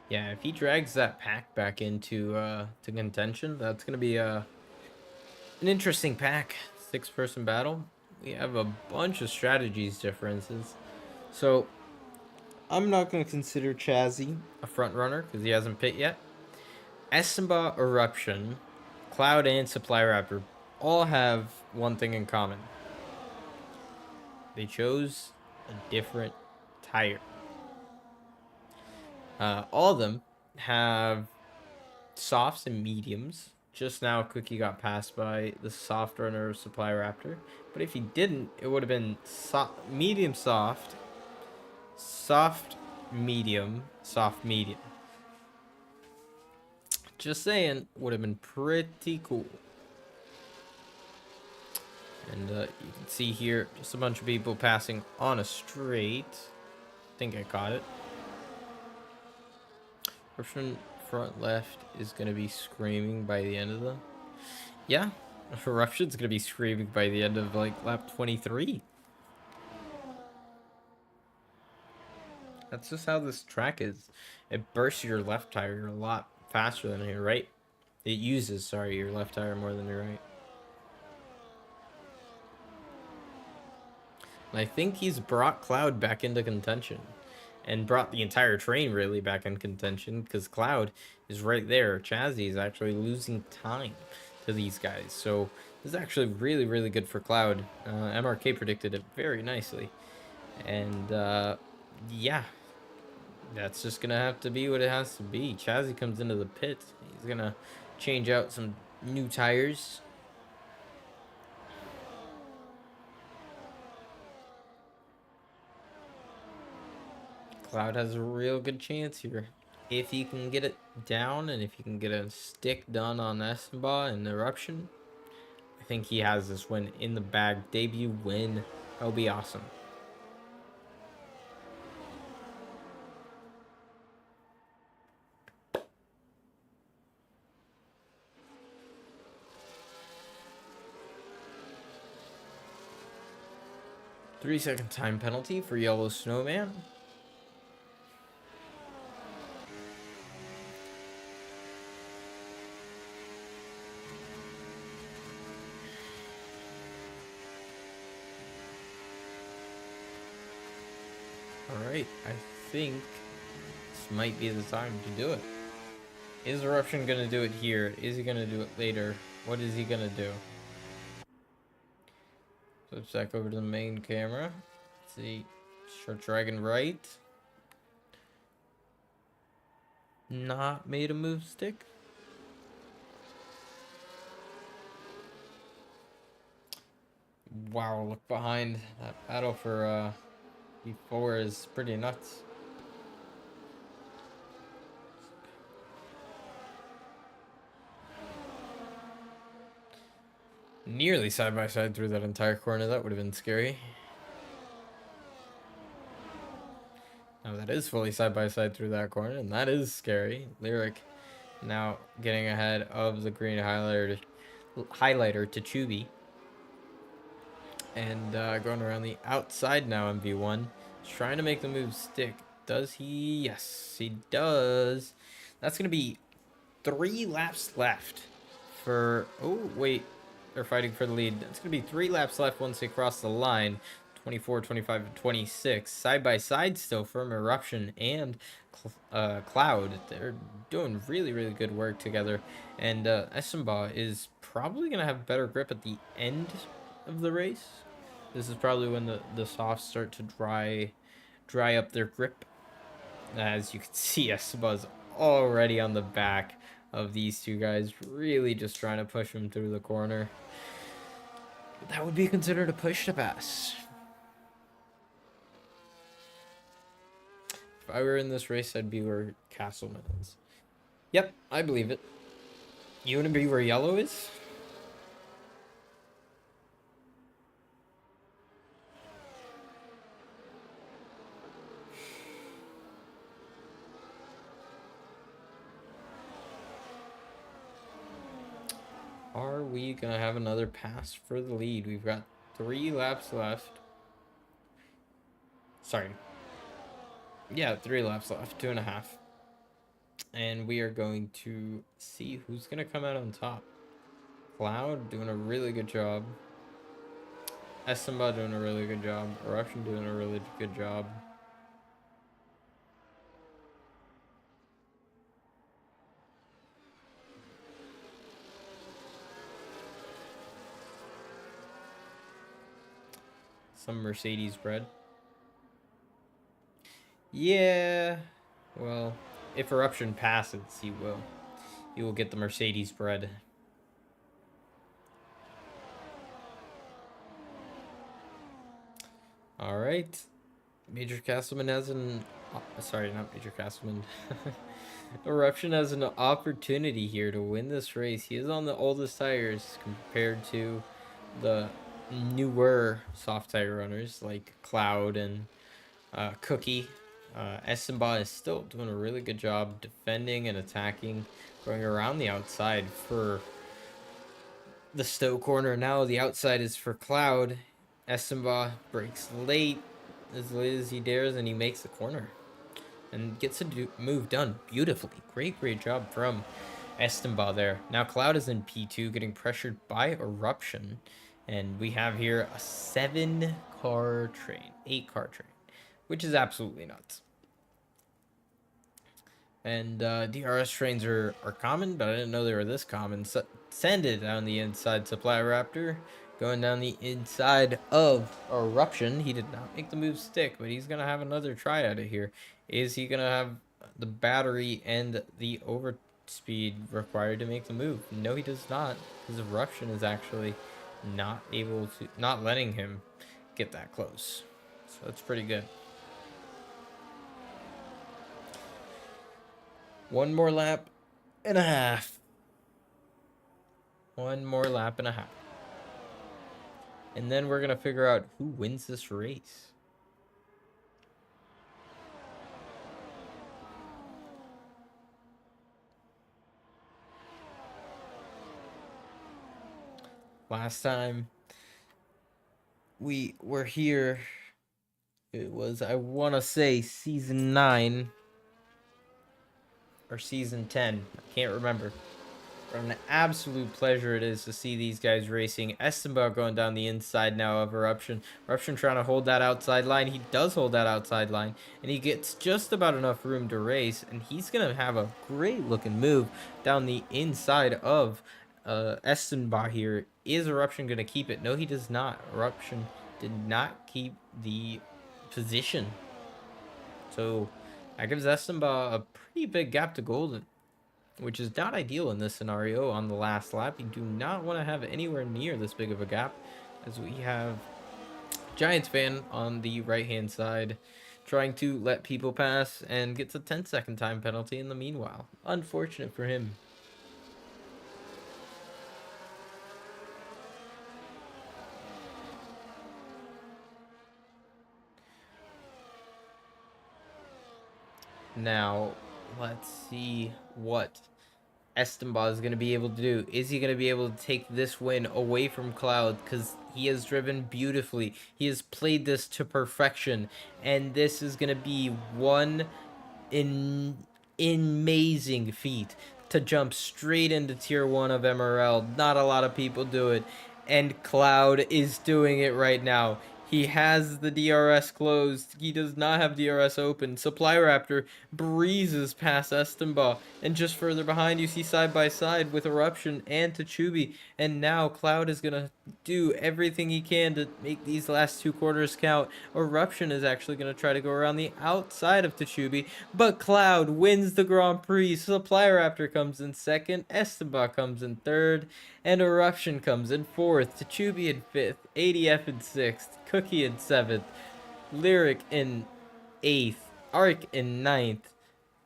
Yeah, if he drags that pack back into to contention, that's gonna be an interesting pack. 6-person battle. We have a bunch of strategies differences. So I'm not gonna consider Chazzy a front runner because he hasn't pit yet. Estenba, Eruption, Cloud, and Supply Raptor all have one thing in common. They chose a different tire. All of them have softs and mediums. Just now, Cookie got passed by the soft runner Supply Raptor. But if he didn't, it would have been medium soft, soft medium, soft medium. Just saying, would have been pretty cool. And you can see here, just a bunch of people passing on a straight. I think I caught it. Eruption front left is going to be screaming by the end of the... Yeah, Eruption's going to be screaming by the end of, like, lap 23. That's just how this track is. It bursts your left tire a lot faster than your right. It uses, sorry, your left tire more than your right. And I think he's brought Cloud back into contention. And brought the entire train really back in contention. Because Cloud is right there. Chazzy is actually losing time to these guys. So this is actually really good for Cloud. MRK predicted it very nicely. And yeah. That's just going to have to be what it has to be. Chazzy comes into the pit. He's going to change out some new tires. Cloud has a real good chance here. If he can get it down and if he can get a stick done on Estenba and Eruption, I think he has this win in the bag. Debut win. That would be awesome. Three-second time penalty for Yellow Snowman. Alright, I think this might be the time to do it. Is Eruption going to do it here? Is he going to do it later? What is he going to do? Switch back over to the main camera. Let's see. Short Dragon right. Not made a move stick. Wow, look behind. That battle for P4 is pretty nuts. Nearly side by side through that entire corner. That would have been scary. Now that is fully side by side through that corner, and that is scary. Lyric now getting ahead of the green highlighter to Chubby. And going around the outside now, MV1. He's trying to make the move stick. Does he? Yes, he does. That's going to be 3 laps left for... Oh, wait. They're fighting for the lead. It's going to be 3 laps left once they cross the line. 24, 25, and 26. Side by side still from Eruption and Cloud. They're doing really, really good work together. And Essenbaugh is probably going to have better grip at the end of the race. This is probably when the softs start to dry up their grip. As you can see, Essenbaugh's already on the back of these two guys, really just trying to push him through the corner. That would be considered a push to pass. If I were in this race, I'd be where Castleman is. Yep, I believe it. You want to be where yellow is? Are we going to have another pass for the lead? We've got 3 laps left. Sorry. Yeah, 3 laps left. 2.5. And we are going to see who's going to come out on top. Cloud doing a really good job. Essenbaugh doing a really good job. Eruption doing a really good job. Some Mercedes bread. Yeah. Well, if Eruption passes, he will. He will get the Mercedes bread. All right. Major Castleman has an... sorry, not Major Castleman. Eruption has an opportunity here to win this race. He is on the oldest tires compared to the newer soft tire runners like Cloud and Cookie. Essenbaugh is still doing a really good job defending and attacking, going around the outside for the Stowe corner. Now the outside is for Cloud. Essenbaugh breaks late as he dares, and he makes the corner and gets a move done beautifully. Great job from Essenbaugh there. Now Cloud is in P2, getting pressured by Eruption, and we have here a 7-car train, 8-car train, which is absolutely nuts. And DRS trains are common, but I didn't know they were this common. Send it down the inside, Supply Raptor. Going down the inside of Eruption. He did not make the move stick, but he's going to have another try at it here. Is he going to have the battery and the overspeed required to make the move? No, he does not, because Eruption is actually not letting him get that close. So that's pretty good. One more lap and a half. One more lap and a half. And then we're going to figure out who wins this race. Last time we were here, it was, I want to say, Season 9 or Season 10. I can't remember. What an absolute pleasure it is to see these guys racing. Essenbaugh going down the inside now of Eruption. Eruption trying to hold that outside line. He does hold that outside line, and he gets just about enough room to race, and he's going to have a great looking move down the inside of Essenbaugh here. Is Eruption going to keep it? No, he does not. Eruption did not keep the position. So that gives Essenbaugh a pretty big gap to Golden, which is not ideal in this scenario on the last lap. You do not want to have anywhere near this big of a gap. as we have Giants fan on the right-hand side trying to let people pass and gets a 10-second time penalty in the meanwhile. Unfortunate for him. Now, let's see what Esteban is going to be able to do. Is he going to be able to take this win away from Cloud? Because he has driven beautifully. He has played this to perfection. And this is going to be one amazing feat to jump straight into tier 1 of MRL. Not a lot of people do it, and Cloud is doing it right now. He has the DRS closed. He does not have DRS open. Supply Raptor breezes past Estemba. And just further behind, you see side by side with Eruption and Tachubi. And now Cloud is going to do everything he can to make these last 2 quarters count. Eruption is actually going to try to go around the outside of Tachubi. But Cloud wins the Grand Prix. Supply Raptor comes in second. Estemba comes in third. And Eruption comes in fourth. Tachubi in fifth. ADF in sixth. Cookie in 7th, Lyric in 8th, Arc in 9th,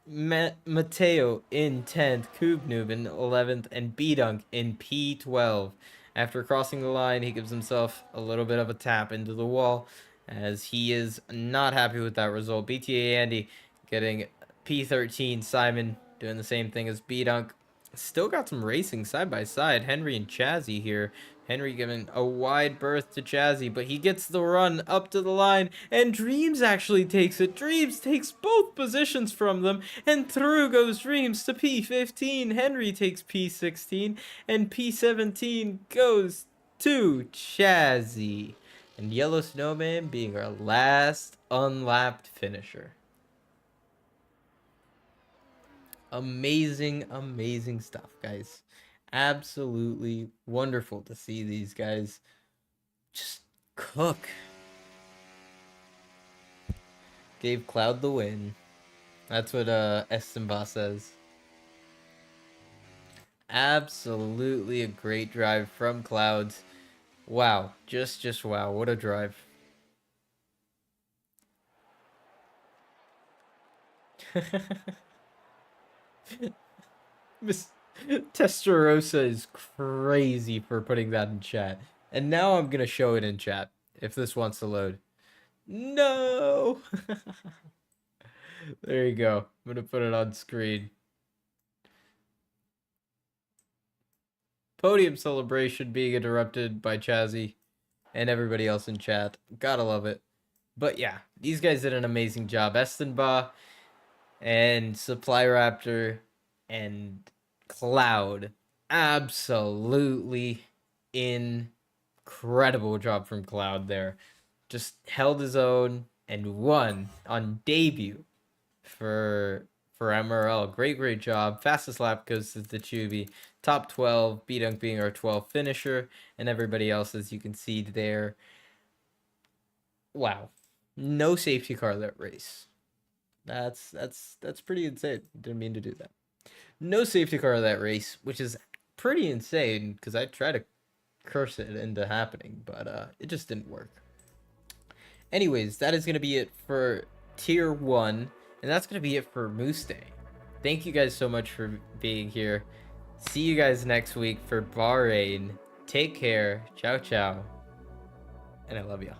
Mateo in 10th, Noob in 11th, and B-Dunk in P12. After crossing the line, he gives himself a little bit of a tap into the wall, as he is not happy with that result. BTA Andy getting P13, Simon doing the same thing as B-Dunk. Still got some racing side by side. Henry and Chazzy here. Henry giving a wide berth to Chazzy, but he gets the run up to the line, and Dreams actually takes it. Dreams takes both positions from them, and through goes Dreams to P15. Henry takes P16, and P17 goes to Chazzy. And Yellow Snowman being our last unlapped finisher. Amazing stuff, guys. Absolutely wonderful to see these guys just cook. Gave Cloud the win. That's what Estemba says. Absolutely a great drive from Clouds. Wow, just wow, what a drive. Miss Testarossa is crazy for putting that in chat. And now I'm gonna show it in chat if this wants to load. No! There you go. I'm gonna put it on screen. Podium celebration being interrupted by Chazzy and everybody else in chat. Gotta love it. But yeah, these guys did an amazing job. Estenba and Supply Raptor and Cloud. Absolutely incredible job from Cloud there. Just held his own and won on debut for MRL. Great job. Fastest lap goes to the Chubi. Top 12, B-Dunk being our 12th finisher, and everybody else, as you can see there. Wow. No safety car that race. That's pretty insane. Didn't mean to do that. No safety car that race, which is pretty insane because I tried to curse it into happening, but it just didn't work. Anyways, that is going to be it for Tier 1, and that's going to be it for Moose Day. Thank you guys so much for being here. See you guys next week for Bahrain. Take care. Ciao, ciao. And I love you.